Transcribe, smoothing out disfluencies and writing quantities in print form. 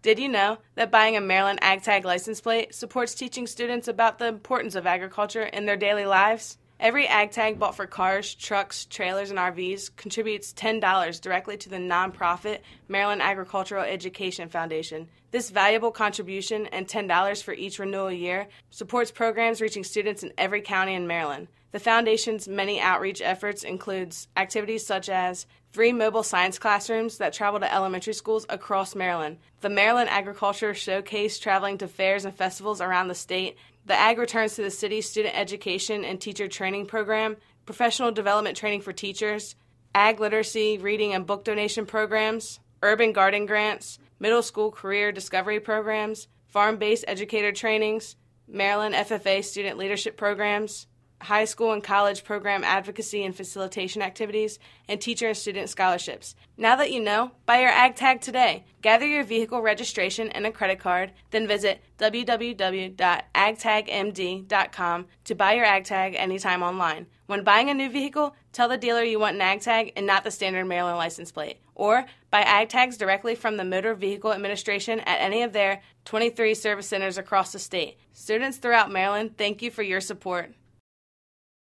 Did you know that buying a Maryland AgTag license plate supports teaching students about the importance of agriculture in their daily lives? Every AgTag bought for cars, trucks, trailers, and RVs contributes $10 directly to the nonprofit Maryland Agricultural Education Foundation. This valuable contribution and $10 for each renewal year supports programs reaching students in every county in Maryland. The Foundation's many outreach efforts includes activities such as 3 mobile science classrooms that travel to elementary schools across Maryland, the Maryland Agriculture Showcase traveling to fairs and festivals around the state, the Ag Returns to the City Student Education and Teacher Training Program, Professional Development Training for Teachers, Ag Literacy, Reading and Book Donation Programs, Urban Garden Grants, Middle School Career Discovery Programs, Farm-Based Educator Trainings, Maryland FFA Student Leadership Programs, high school and college program advocacy and facilitation activities, and teacher and student scholarships. Now that you know, buy your AgTag today. Gather your vehicle registration and a credit card, then visit www.agtagmd.com to buy your AgTag anytime online. When buying a new vehicle, tell the dealer you want an AgTag and not the standard Maryland license plate. Or buy AgTags directly from the Motor Vehicle Administration at any of their 23 service centers across the state. Students throughout Maryland, thank you for your support.